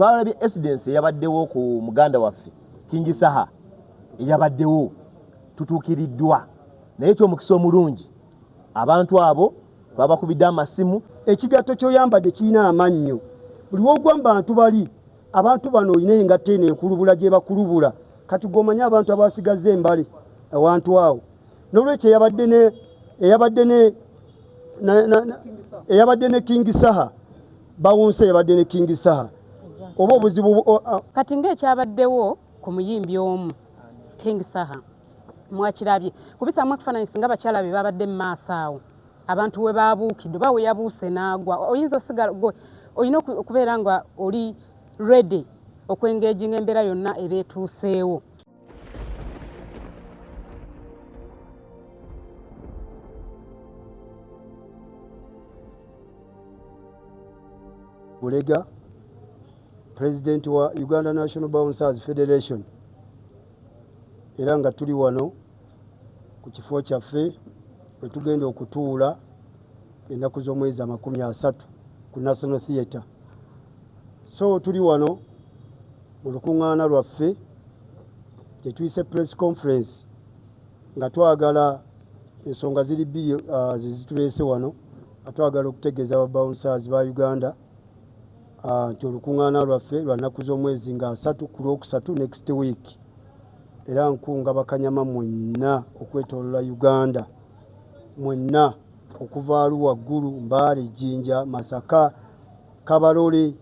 twalabye evidence eyabaddewo ku muganda waffe King Saha eyabaddewo tutuukiriddwa naye ky'omukisa omulungi abantu abo twabakubidde amasimu ekigatto ky'oyambadde kirina amannyo buli wogwa mu bantu bali abantu bano olina engatte eno enkulubula gye bakulubula kati gomanya abantu abasigaze embale awantu awo n'olwekyo eyabadde ne King Saha bawunse eyabadde ne King Saha oba obuzibu kati ng'ekyabaddewo ku muyimbi omu King Saha mwakirabye kubisamu ekifaananyi singa bakyala be babadde mu maaso awo abantu we baabuukidde oba we yabuuse n'agwa oyinza osigala olina okubeera nga oli ready okwengeginga embeera yonna ebeetuuseewo. Bulega President wa Uganda National Bouncers Federation era nga tuli wano ku kifo kyaffe we tugenda okutuula ennaku z'omwezi 30 ku National Theatre. So tuli wano mu lukuŋŋaana lwaffe gye tuyise press conference nga twagala ensonga ziri bbiri zezituleese wano nga twagala okutegeeza aba bouncers ba Uganda nti olukuŋŋaana lwaffe lwa nnaku z'omwezi nga 3 ku Lwokusatu next week era nkunga bakanyama mwenna okwetoolola Uganda mwenna okuva Arua waggulu Mbale Jinja Masaka Kabarole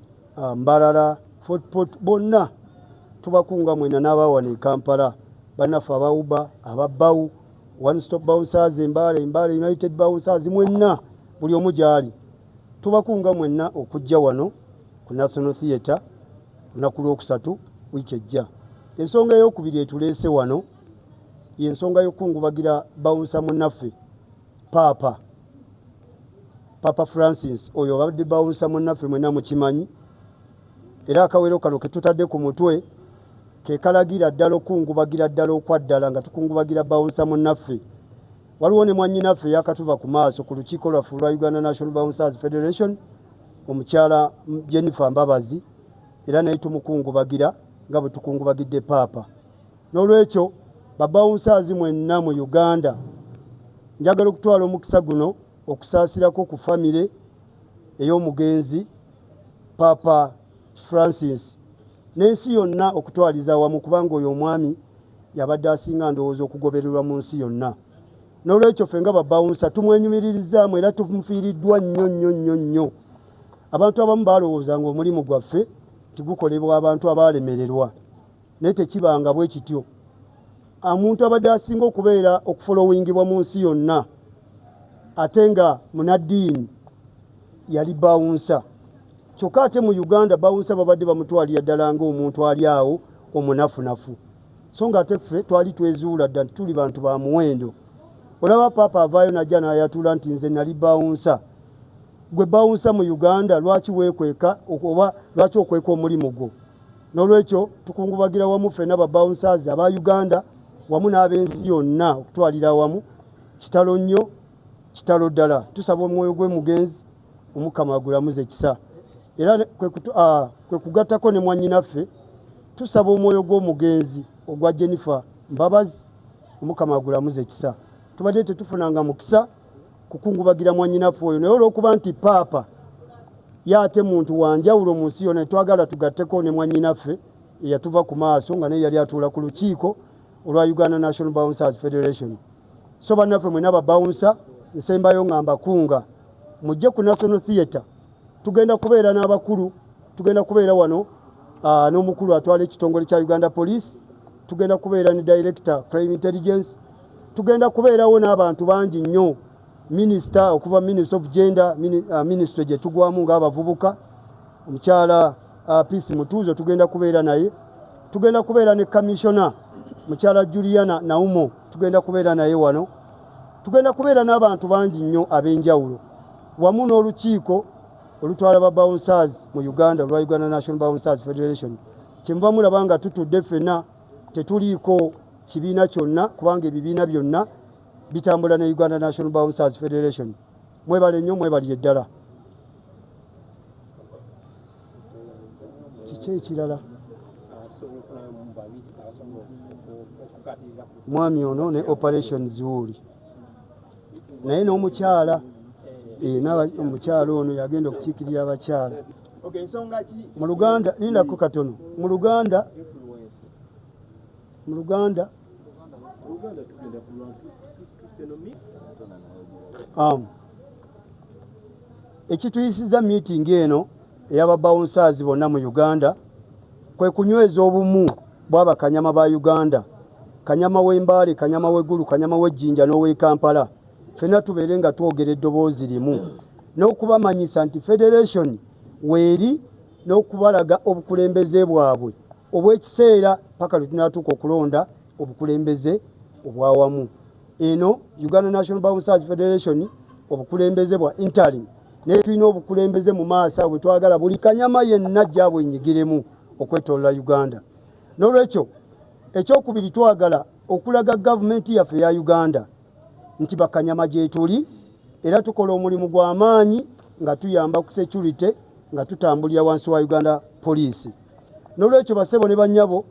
Mbalala Fort Portal bonna tubakunga mwenna n'abawana e Kampala bannaffe abawuba ababbawu One Stop Bouncers Mbale United Bouncers mwenna buli omu gyali tubakunga mwenna okujja wano ku National Theatre lunaku Lwokusatu wiiki ejja. Ensonga ey'okubiri etuleese wano y'ensonga y'okukungubagira bouncer munnaffe Papa Francis oyo babadde bouncer munnaffe mwenna mukimanyi era akawero kano ke tutadde ku mutwe ke kalagira ddala okungubagira ddala okwaddala nga tukungubagira bouncer munnaffe. Waliwo ne mwannyinaffe yakatuva ku maaso ku lukiiko lwaffe lwa Uganda National Bouncers Federation omukyala Jennifer Mbabazi era naye tumukungubagira nga bwe tukungubagidde Papa. N'olwekyo babawunsaazi mwenna mu Uganda njagala okutwala omukisa guno okusaasirako ku famire ey'omugenzi Papa Francis n'ensi yonna okutwaliza wamu kubanga oyo omwami yabadde asinga ndowooza okugobererwa mu nsi yonna. N'olwekyo ffe nga babawunsa tumwenyumiririzaamu era tumufiiriddwa nnyo. Abantu abamu balowooza nga omulimu gwaffe tigukolebwa abantu abalemererwa naye tekibanga bwe kityo. Omuntu abadde asinga okubeera okufolowingibwa mu nsi yonna ate nga munaddiini yali bawunsa. Kyokka ate mu Uganda bawunsa babadde bamutwalira ddala ng'omuntu ali awo omunafunafu. So nga ate ffe twali twezuula dda nti tuli bantu ba muwendo. Olaba Papa avaayo najja n'ayatula nti nze nali bawunsa. Gwe bawunsa mu Uganda lwaki weekweka oba lwaki okweka omulimu gwo? N'olwekyo tukungubagira wamu ffenna ba bouncers aba Uganda wamu n'ab'ensi yonna okutwalira wamu kitalo nnyo kitalo ddala. Tusaba omwoyo gw'emugenzi Omukama agulamuze ekisa era kwe kugattako ne mwannyinaffe tusaba omwoyo gw'omugenzi ogwa Jennifer Mbabazi Omukama agulamuze ekisa. Tubadde tetufunanga mukisa kukungubagira mwannyinaffe oyo naye olw'okuba nti Papa yaate muntu wanjawulo mu nsi yonna twagala tugatteko ne mwannyinaffe eyatuva ku maaso nga naye yali atuula ku lukiiko olwa Uganda National Bouncers Federation. So bannaffe mwena babawunsa nsembayo ngamba kunga mujje ku National Theatre tugenda kubeera n'abakulu tugenda kubeera wano n'omukulu atwala ekitongole kya Uganda Police tugenda kubeera ne Director Crime Intelligence tugenda kubeerawo n'abantu bangi nnyo Minister okuva Minister of Gender Ministry gye tugwamu ng'abavubuka omukyala Peace Mutuzo tugenda kubeera naye tugenda kubeera ne Commissioner mukyala Juliana Naumo tugenda kubeera naye wano tugenda kubeera n'abantu bangi nnyo ab'enjawulo wamu n'olukiiko olutwala ba bouncers mu Uganda lwa Uganda National Bouncers Federation. Kyenva mulaba nga tutudde ffenna tetuliiko kibiina kyonna kubanga ebibiina byonna bitambula ne Uganda National Bouncers Federation. Mwebale nnyo mwebaliye ddala. kiki ekirala mwami ono ne operation ziwuli naye n'omukyala omukyala ono yagenda okukiikirira abakyala mu Luganda. Lindako katono. Mu Luganda ekituyisiza meeting eno ey'ababawunsaazi bonna mu Uganda kwe kunyweza obumu bw'abakanyama ba Uganda, kanyama w'Embaale, kanyama w'Eggulu, kanyama w'Ejjinja n'ow'e Kampala, ffenna tubeere nga twogera eddoboozi limu n'okubamanyisa nti federation weeri n'okubalaga obukulembeze bwabwe obw'ekiseera paka lwe tunaatuuka okulonda obukulembeze obwawamu. Eno Uganda National Bawunsers Federation obukulembeze bwa interim, naye tulina obukulembeze mu maaso bwe twagala buli kanyama yenna ajja bwenyigiremu okwetolola Uganda. N'olwekyo ekyokubiri twagala okulaga gavumenti yaffe ya Uganda nti bakanyama gye tuli era tukola omulimu gw'amaanyi nga tuyamba ku security nga tutambulira wansi wa Uganda Police. N'olwekyo basebo ne banyabo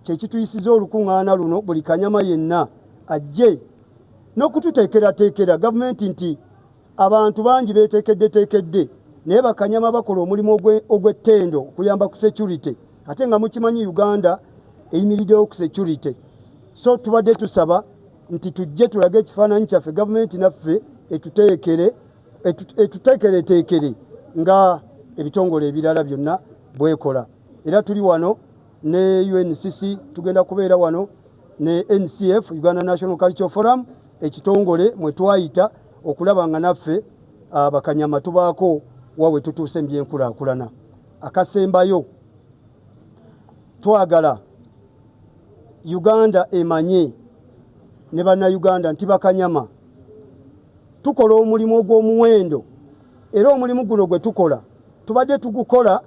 kyekituyisiza olukuŋŋaana luno buli kanyama yenna ajje n'okututeekerateekera gavumenti nti abantu bangi beeteekeddeteekedde naye bakanyama bakola omulimu ogw'ettendo okuyamba ku security ate nga mukimanyi Uganda eyimiriddewo ku security. So tubadde tusaba nti tujje tulage ekifaananyi kyaffe gavumenti naffe etuteekereteekere nga ebitongole ebirala byonna bwekola. Era tuli wano ne UNCC, tugenda kubeera wano ne NCF, Uganda National Cultural Forum, ekitongole mwe twayita okulaba nga naffe bakanyama tubaako wawe tutuuse mu byenkulaakulana. Akasembayo twagala Uganda emanye ne bannayuganda nti bakanyama tukola omulimu ogw'omuwendo, era omulimu guno gwe tukola tubadde tugukola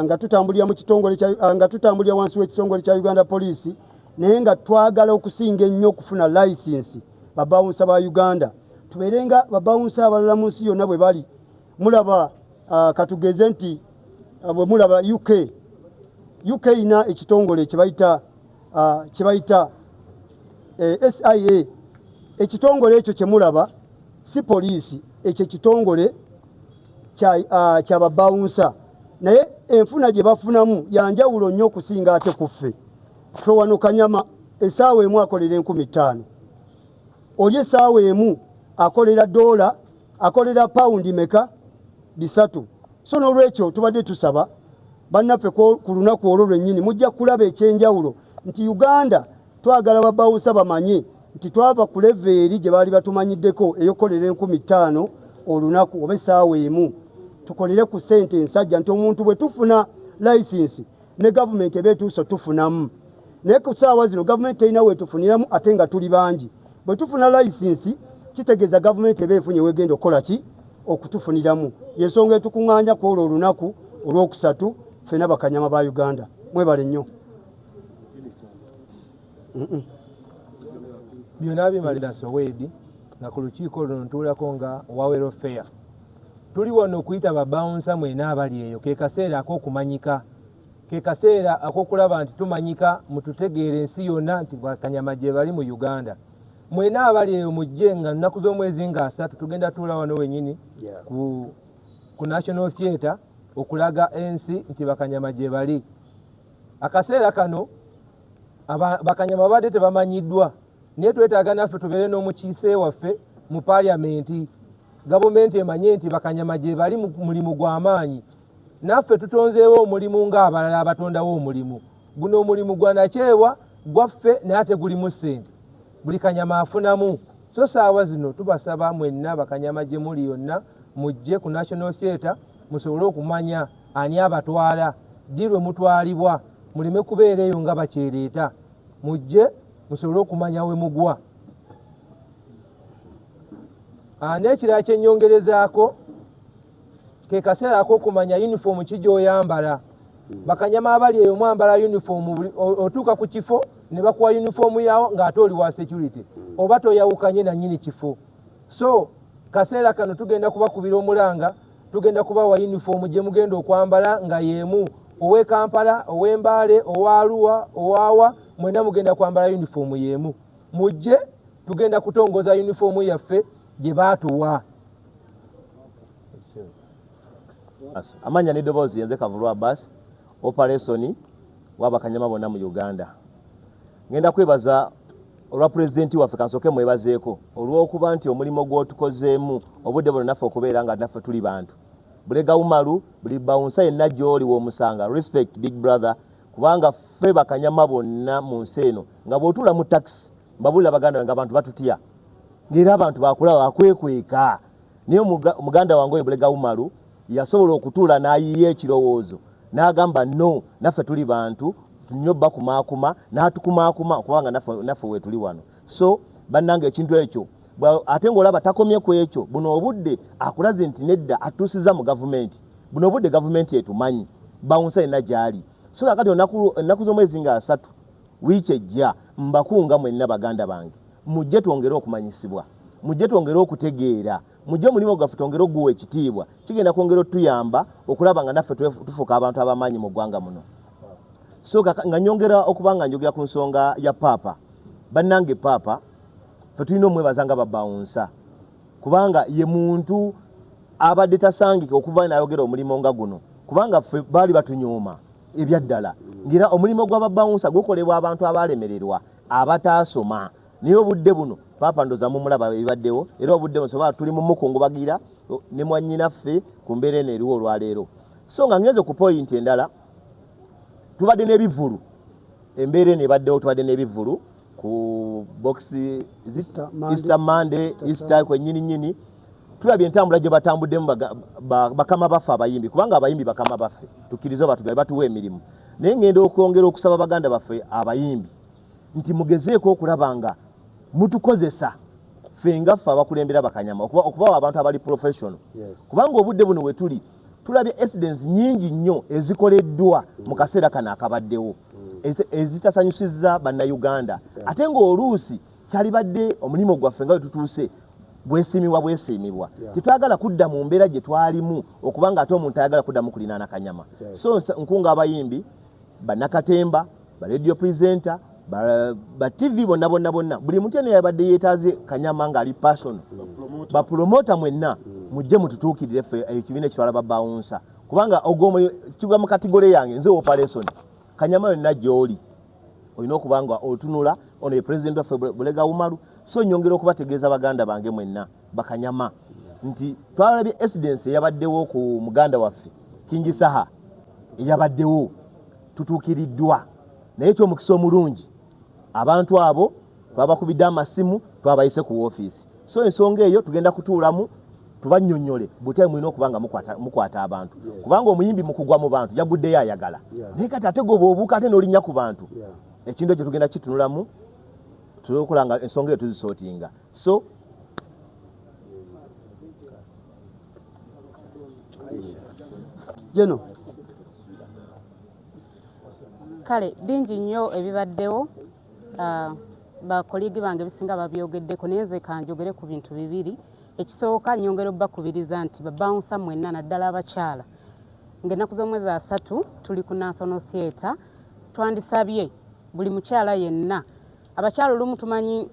nga tutambulira mu kitongole nga tutambulira wansi w'ekitongole kya Uganda Police, naye nga twagala okusinga ennyo okufuna license babawunsa ba Uganda tubeere nga babawunsa abalala mu nsi yonna bwe bali. Mulaba katugeze nti bwe mulaba UK ina ekitongole kibayita SIA. Ekitongole ekyo kye mulaba si poliisi, ekyo ekitongole kya babawunsa, naye enfuna gye bafunamu yanjawulo nnyo okusinga ate ku ffe. Ffe wano kanyama essaawa emu akolera 15,000, oli essaawa emu akolera $, akolera pawundi meka 3. So n'olwekyo tubadde tusaba bannaffe ku lunaku olwo lwennyini mujja kulaba ekyenjawulo nti Uganda twagala babawunsa bamanye nti twava ku leveeri gye baali batumanyiddeko eyokolera 15,000 olunaku oba essaawa emu tukolere ku ssente ensajja nti omuntu bwe tufuna license ne gavumenti ebeetuuso tufunamu, naye ku ssaawa zino gavumenti erina weetufuniramu ate nga tuli bangi. Bwe tufuna license kitegeeza gavumenti ebeefunye wegenda okukola ki okutufuniramu. Yensonga etukuŋŋaanya ku olwo olunaku olwokusatu ffenna bakanyama ba Uganda. Mwebale nnyo. Byonna bimalira Soweedi nga ku lukiiko luno ntuulako nga Wawero Fair. Tuli wano okuyita babawunsa mwena abali eyo, ke kaseera ak'okumanyika, ke kaseera ak'okulaba nti tumanyika mututegeera ensi yonna nti bakanyama gye bali mu Uganda. Mwena abali eyo mujje nga nnaku z'omwezi nga 3 tugenda tuula wano wenyini ku National Theatre okulaga ensi nti bakanyama gye bali. Akaseera kano bakanyama badde tebamanyiddwa, naye twetaaga naffe tubeere n'omukiise waffe mu paliamenti, gavumenti emanye nti bakanyama gye bali mu mulimu gw'amaanyi. Naffe tutonzeewo omulimu ng'abalala abatondawo omulimu guno. Omulimu gwa nakyewa gwaffe naye ate gulimu ssente, buli kanyama afunamu. So saawa zino tubasaba mwenna bakanyama gye muli yonna mujje ku National Theatre musobole okumanya ani abatwala, ddi lwe mutwalibwa, muleme kubeera eyo nga bakyereeta. Mujje musobole okumanya we mugwa. N'ekirala kyennyongerezaako ke kaseera ak'okumanya uniform ki gy'oyambala. Bakanyama abali eyo mwambala uniform, otuuka ku kifo ne bakuwa uniform yawo ng'ate oli wa security oba toyawukanye na nnyini kifo. So kaseera kano tugenda kubakubira omulanga tugenda kubawa uniform gye mugenda okwambala nga yemu, owe Kampala, owe Mbale, owa Arua, owawa, mwena mugenda kwambala uniform yemu. Mujje tugenda kutongoza uniform yaffe gye baatuwa. Amanya n'eddoboozi yenze Kavulu Abbas, operation w'abakanyama bonna mu Uganda. Ngenda kwebaza olwa pulezidenti waffe kansooke mwebazeeko olw'okuba nti omulimu gw'otukozeemu obudde buno naffe okubeera nga naffe tuli bantu. Bulega Umaru, buli bawunsa yenna gy'oli w'omusanga, respect big brother, kubanga ffe bakanyama bonna mu nsi eno nga bw'otuula mu taxi mbabulira baganda nga abantu batutya ng'era abantu bakulaba bakwekweka. Naye muganda wange oyo Bulega Umaru yasobola okutuula n'ayiiya ekirowoozo n'agamba no, naffe tuli bantu tunyo bakumaakuma n'atukumaakuma okubanga naffe weetuli wano. So bannange ekintu ekyo ate ng'olaba takomye ku ekyo, buno obudde akulaze nti nedda atuusiza mu gavumenti, buno obudde gavumenti etumanyi bawunsa yenna gy'ali. So kakati ennaku z'omwezi nga 3 wiiki ejja mbakunga mwenna baganda bange, mujje twongere okumanyisibwa, mujje twongere okutegeera, mujje omulimu gwaffe twongere oguwa ekitiibwa, kigenda kwongera otuyamba okulaba nga naffe tufuuka abantu abamanyi mu ggwanga muno. So nga nyongera okuba nga njogera ku nsonga ya Paapa, bannange Paapa ffe tulina omwebaza nga babawunsa kubanga ye muntu abadde tasangike okuva n'ayogera omulimu nga guno, kubanga ffe baali batunyooma ebyaddala ng'era omulimu gw'ababawunsa gukolebwa abantu abalemererwa abataasoma. Naye obudde buno Paapa ndoza mumulaba ebibaddewo, era obudde buno sobola tuli mu mukungubagira ne mwannyinaffe ku mbeera eno eriwo olwaleero. So nga ngenze ku point endala, tubadde n'ebivulu, embeera eno ebaddewo, tubadde n'ebivulu ku box Easter Monday, Easter kwennyini tulabye entambula gye batambuddemu bakama baffe abayimbi, kubanga abayimbi bakama baffe tukkirize batuwa emirimu. Naye ngenda okwongera okusaba baganda baffe abayimbi nti mugezeeko okulaba nga mutukozesa ffe nga ffe abakulembera bakanyama okubawa abantu abali professional. Kubanga obudde buno we tuli tulabye accidents nyingi nnyo ezikoleddwa mu kaseera kano akabaddewo ezitasanyusizza bannayuganda, ate ng'oluusi kyalibadde omulimu gwaffe nga we tutuuse bwesiimibwa. Tetwagala kudda mu mbeera gye twalimu okubanga ate omuntu ayagala kuddamu kulinaana kanyama. So nkunga abayimbi, bannakatemba, ba radio presenter, ba TV bonna buli muntu yenna yabadde yeetaaze kanyama ng'ali passion, bapromota mwenna mujje mututuukirire ffe ekibiina ekitwala babawunsa, kubanga kigwa mu kategole yange nze operation kanyama yonna gy'oli olina okuba nga otunula ono ye president waffe Bulega Umaru. So nyongera okubategeeza baganda bange mwenna bakanyama nti twalabye accidents eyabaddewo ku muganda waffe King Saha eyabaddewo tutuukiriddwa, naye ekyomukisa omulungi abantu abo twabakubidde amasimu twabayise ku woofiisi. So ensonga eyo tugenda kutuulamu tubannyonnyole butya mulina okuba nga mukwata abantu, kubanga omuyimbi mukugwa mu bantu yaguddeyo ayagala, naye kati ate goba obuuka ate n'olinnya ku bantu. Ekintu ekyo tugenda kitunulamu tukola nga ensonga eyo tuzisootinga. So jeno kale bingi nnyo ebibaddewo, bakoligi bange bisinga babyogeddeko, naye nze kanjogere ku bintu bibiri. Ekisooka nyongera obbakubiriza nti babawunsa mwenna naddala abakyala ng'ennaku z'omwezi 3 tuli ku National Theatre, twandisabye buli mukyala yenna, abakyala olumu tumanyi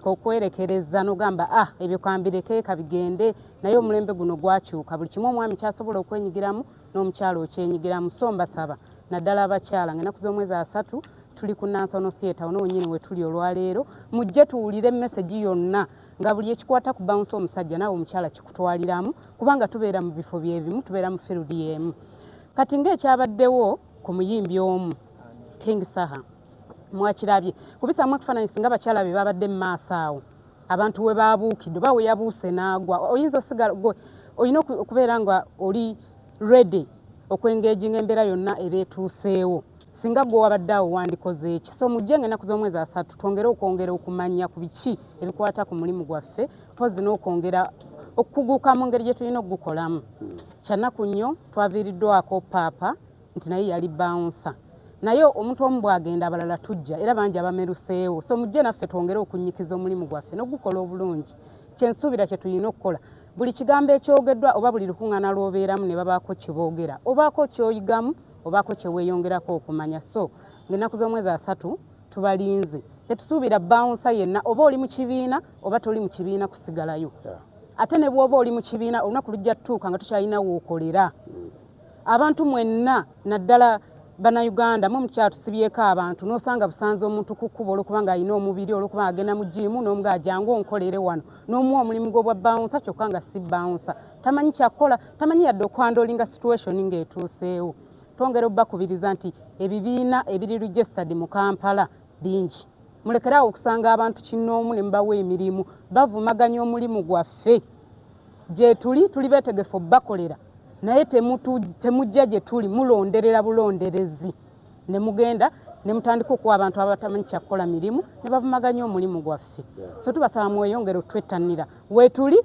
okwerekereza n'ogamba ebyo kambireke kabigende, naye omulembe guno gwakyuka, buli kimu omwami kyasobola okwenyigiramu n'omukyala okyenyigiramu. So mbasaba naddala abakyala ng'ennaku z'omwezi 3 tuli ku National Theatre ono wennyini we tuli olwaleero, mujje tuwulire message yonna nga buli ekikwata ku bawunsa omusajja naawe omukyala kikutwaliramu, kubanga tubeera mu bifo byebimu, tubeera mu field y'emu. Kati ng'ekyabaddewo ku muyimbi omu King Saha mwakirabye kubisamu ekifaananyi singa abakyala be babadde mu maaso awo, abantu we baabuukidde oba we yabuuse n'agwa, oyinza osigala olina okubeera nga oli ready okwengeginga embeera yonna ebeetuuseewo singa gwe wabadde awo wandikoze eki. So mujje ng'ennaku z'omwezi 3 twongere okwongera okumanya ku biki ebikwata ku mulimu gwaffe, mpozi n'okwongera okuguuka mu ngeri gye tulina okugukolamu. Kyannaku nnyo twaviiriddwako Paapa nti naye yali bawunsa, naye omuntu omu bw'agenda abalala tujja, era bangi abameruseewo. So mujje naffe twongere okunyikiza omulimu gwaffe n'ogukola obulungi. Kyensuubira kye tulina okukola buli kigambo ekyogeddwa oba buli lukuŋŋaana lw'obeeramu ne babaako kye boogera obaako ky'oyigamu obaako kye weeyongerako okumanya. So ng'ennaku z'omwezi 3 tubalinze, tetusuubira bawunsa yenna oba oli mu kibiina oba toli mu kibiina kusigalayo. Ate ne bw'oba oli mu kibiina olunaku lujja tutuuka nga tukyalina wookolera. Abantu mwenna naddala Bannayuganda mu mukyatusibyeko abantu n'osanga busanze omuntu ku kkubo olw'okuba ng'alina omubiri olw'okuba agenda mu jiimu n'omuga ajangu onkolere wano n'omuwa omulimu gw'obwa bawunsa kyokka nga si bawunsa tamanyi kyakola tamanyi yadde okwandolinga situation ng'etuuseewo. Twongera obbakubiriza nti ebibiina ebiri registered mu Kampala bingi. Mulekerawo okusanga abantu kinnoomu ne mubawa emirimu bavumaganya omulimu gwaffe gye tuli beetegefu obbakolera naye temujja gye tuli mulonderera bulonderezi ne mugenda ne mutandika okuwa abantu abatamanyi kyakukola mirimu ne bavumaganya omulimu gwaffe. So tubasaba mweyongere otwettanira weetuli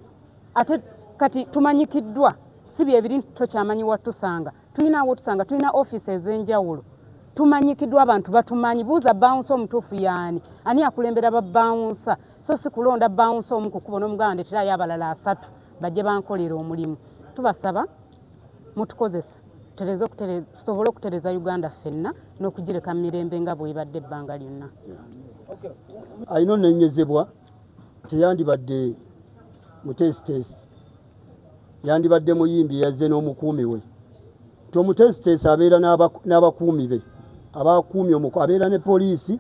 ate kati tumanyikiddwa si byebiri tokyamanyi watusanga tulina awotusanga tulina offisi ez'enjawulo tumanyikiddwa abantu batumanyi buuza bawunsa omutuufu yaani ani akulembera babawunsa so si kulonda bawunsa omu ku kkubo n'omugamba ndeeterayo abalala 3 bajje bankolera omulimu. Tubasaba mutukozesa tusobole okutereza Uganda ffenna n'okugireka mu mirembe nga bw'ebadde ebbanga lyonna. Ayina onenyezebwa teyandibadde mutesitesi yandibadde muyimbi yazze n'omukuumi we. Omutesitesi abeera n'abakuumi be abakuumi abeera ne poliisi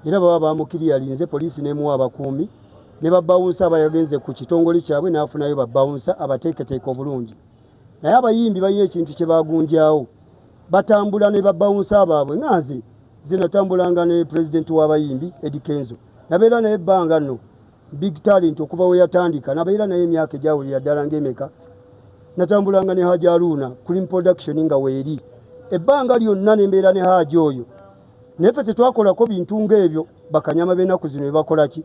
era baba bamukiriyalinze poliisi n'emuwa abakuumi ne babawunsa abayagenze ku kitongole kyabwe n'afunayo babawunsa abateeketeeka obulungi. Naye abayimbi balina ekintu kye bagunjawo batambula ne babawunsa baabwe nganze zinatambulanga ne pulezidenti w'abayimbi Eddie Kenzo nabeera naye ebbanga nno big talent okuva we yatandika nabeera naye emyaka egyawulira ddala ng'emeka natambulanga ne Haji Aruna Cream Production nga weeri ebbanga lyonna nembeera ne Haji oyo naye ffe tetwakolako bintu ng'ebyo bakanyama b'ennaku zino bakola ki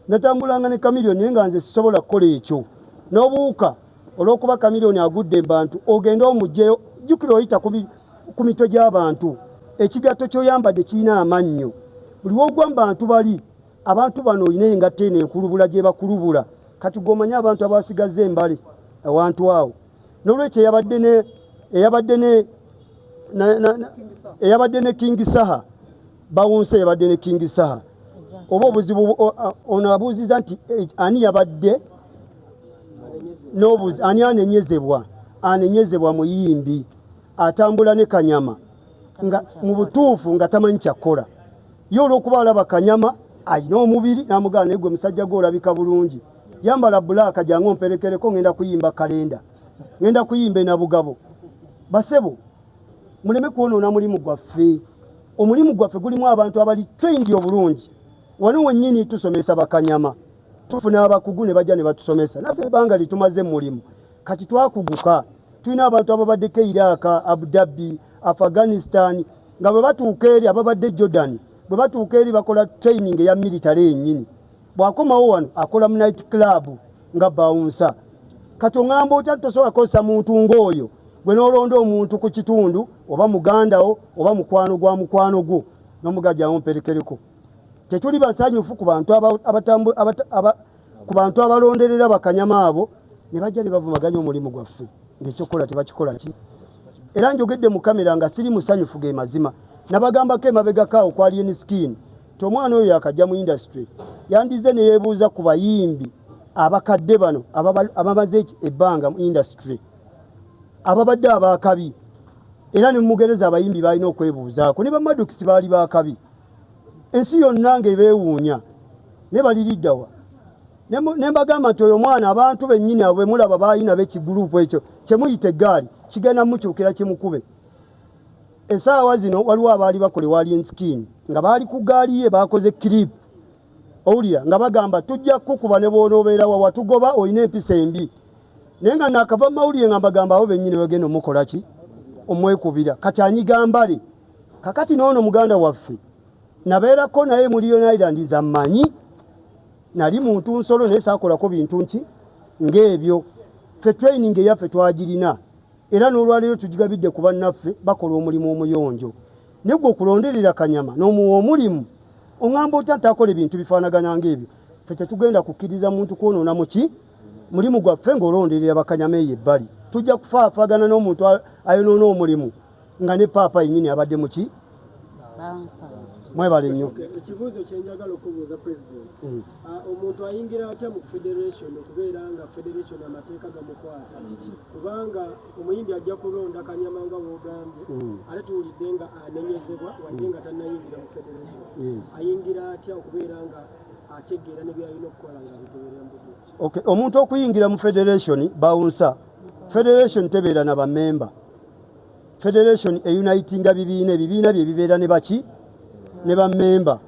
natambulanga ne Chameleone naye nga nze sisobola kukola ekyo n'obuuka olw'okuba Chameleone agudde bantu ogenda omugjeyo jjukira oyita ku mitwe gy'abantu ekigatto ky'oyambadde kirina amannyo buli wogwa mu bantu bali abantu bano olina engatta eno enkulubula gye bakulubula kati gomanya abantu abasigazza embale awantu awo n'olwekyo eyabadde ne King Saha bawunsa eyabadde ne King Saha oba obuzibu ono abuuziza nti ani yabadde n'obuzi ani anenyezebwa muyimbi atambula ne Kanyama nga mu butuufu nga tamanyi kyakola ye olw'okuba alaba Kanyama alina omubiri n'amugana naye gwe musajja gwe olabika bulungi yambala bulaaka jangu omperekereko ngenda kuyimba kalenda ngenda kuyimba na bugabo basebo muleme kuonoona mulimu gwaffe omulimu gwaffe gulimu abantu abali trained obulungi wano wennyini tusomesa bakanyama tufuna abakugu ne bajja ne batusomesa naffe banga litumaze mulimu kati twakuguka tulina abantu ababaddeko Iraq, Abu Dhabi, Afghanistan nga bwe batuuka eri ababadde Jordan bwe batuuka eri bakola training eya military yennyini bwakomawo wano akola mu night club nga bawunsa kati oŋŋamba otya tosobola kukozesa muntu ng'oyo gwe n'olonda omuntu ku kitundu oba mugandawo oba mukwano gwa mukwano gwo n'omugajjawo mperekereko tetuli basanyufu ku bantu abalonderera bakanyama abo ne bajja ne bavumaganya omulimu gwaffe ng'ekyokola tebakikola ki era njogedde mu kamera nga siri musanyufu ge mazima nabagambako emabegakaawo kwali enskin tomwana oyo yakajja mu industry yandize ne yeebuuza ku bayimbi abakadde bano abamaze ebbanga mu industry ababadde abakabi era ne mugereza abayimbi balina okwebuuzaako ne bamadukisi baali bakabi ensi yonna ng'ebeewuunya ne baliriddawa ne mbagamba nti oyo mwana abantu bennyini abo bemulaba balina b'ekigurupu ekyo kyemuyita eggaali kigenda mukyukira kimukube essaawa zino waliwo abaali bakole wali enskin nga baali ku gaali ye bakoze clip owulira nga bagamba tujja kukuba ne bw'onoobeera wa watugoba olina empisa embi naye nga nakava mu mawulire nga mbagamba abo bennyini bagenda omukola ki omwekubira kati anyigambale kakati n'ono muganda waffe nabeerako naye mu Lion Island zammanyi nali muntu nsolo naye saakolako bintu nki ng'ebyo ffe training eyaffe twagirina era n'olwaleero tugigabidde ku bannaffe bakola omulimu omuyonjo naye gwe okulonderera Kanyama n'omuwa omulimu oŋŋamba otya ntakola ebintu bifaanaganya ng'ebyo ffe tetugenda kukkiriza muntu kwonoona mu ki mulimu gwaffe ng'olonderera bakanyama eyo ebbali tujja kufaafagana n'omuntu ayonoona omulimu nga ne paapa yennyini abadde muki mwebale nnyo. Ekibuuzo kyenjagala okubuuza President, omuntu ayingira atya mu federation okubeera nga federation amateeka gamukwata kubanga omuyimbi ajja kulonda Kanyama nga bw'ogambye ate tuwulidde nga anenyezebwa wadde nga tannayingira mu federation ayingira atya okubeera nga ategeera ne byalina okukola nga biteberera mbuto. Omuntu okuyingira mu federation bawunsa federation tebeera na bamemba federation eunitinga bibiina bye bibeera ne baki ne bamemba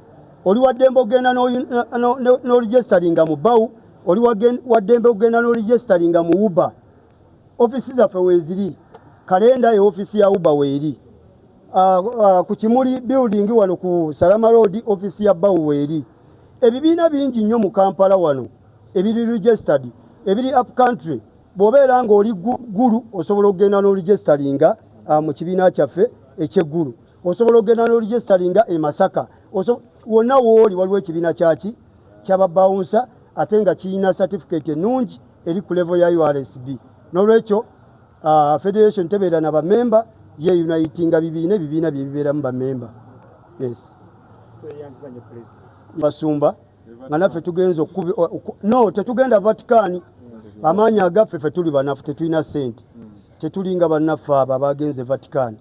oli waddembe ogenda n'oregisteringa mu BAU oli waddembe ogenda n'oregisteringa mu UBA ofisi zaffe weeziri kalenda ye ofisi ya UBA weeri ku Kimuli building wano ku Salama Road ofisi ya BAU weeri ebibiina bingi nnyo mu Kampala wano ebiri registered ebiri up country bw'obeera ng'oli gulu osobola okugenda n'oregisteringa mu kibiina kyaffe ekyeggulu osobola okugenda n'oregisteringa e Masaka wonna wooli waliwo ekibiina kyaki ky'ababawunsa ate nga kirina certificate ennungi eri ku level ya URSB n'olwekyo federation tebeera na bamemba yeunitinga ebibiina bye bibeeramu bamemba. Yes. Basumba nga naffe tugenza no tetugenda Vatican amaanyi agaffe ffe tuli banafu tetulina ssente tetulinga bannaffe abo abagenze Vatican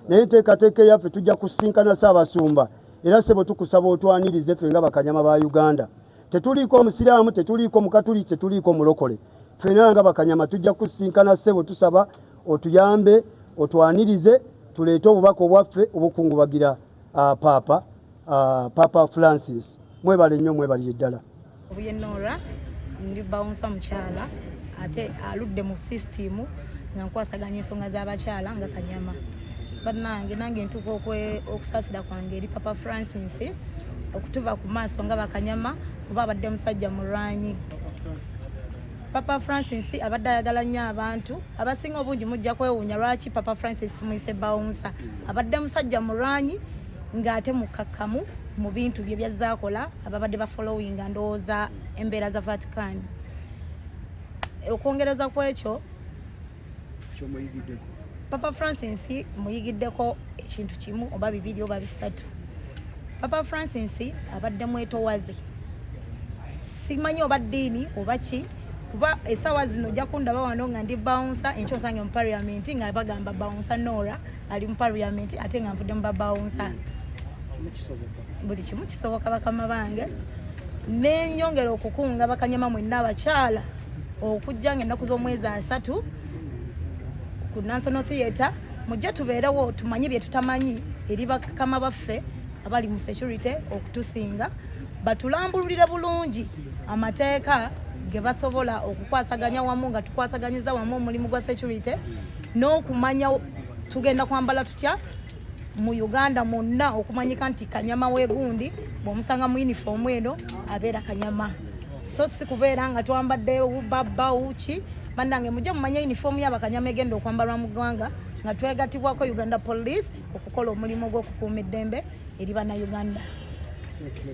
naye enteekateeka yaffe tujja kusinkana Ssaabasumba era sebo tukusaba otwanirize ffe nga bakanyama ba Uganda tetuliiko omusiraamu tetuliiko mukatuliki tetuliiko mulokole ffena nga bakanyama tujja kusinkana sebo tusaba otuyambe otwanirize tuleete obubaka obwaffe obukungubagira Papa Francis. Mwebale nnyo mwebali ddala. Obuyenora ndi bawunsa mukyala ate aludde mu system nga nkwasaganya ensonga z'abakyala nga Kanyama nange ntuuka okusaasira kwange eri Papa Francis okutuva ku maaso nga bakanyama kuba abadde musajja mulwanyi. Papa Francis abadde ayagala nnyo abantu abasinga obungi mujja kwewuunya lwaki Papa Francis tumuyise bawunsa abadde musajja mulwanyi ng'ate mukakkamu mu bintu bye byazaakola ababadde bafollowinga ndowooza embeera za Vatican. Okwongereza ku ekyo Papa Francis muyigiddeko ekintu kimu oba bibiri oba bisatu. Papa Francis abadde mwetowaze simanyi oba ddiini oba ki kuba essaawa zino ojja kundaba wano nga ndi bawunsa enkyo nsange mu parliament nga bagamba bawunsa Nora ali mu parliament ate nga nvudde mu babawunsa buli kimu kisoboka bakama bange nenyongera okukunga bakanyama mwenna abakyala okujja ng'ennaku z'omwezi 3 ku National Theatre mujje tubeerewo tumanye bye tutamanyi eri bakama baffe abali mu security okutusinga batulambululire bulungi amateeka ge basobola okukwasaganya wamu nga tukwasaganyiza wamu omulimu gwa security n'okumanya tugenda kwambala tutya mu Uganda monna okumanyika nti Kanyama wegundi bw'omusanga mu uniform eno abeera Kanyama so si kubeera nga twambadde baba uchi bandange mujja mumanye uniform y'abakanyama egenda okwambalwa mu ggwanga nga twegatibwako Uganda Police okukola omulimu gw'okukuuma eddembe eri banna Uganda.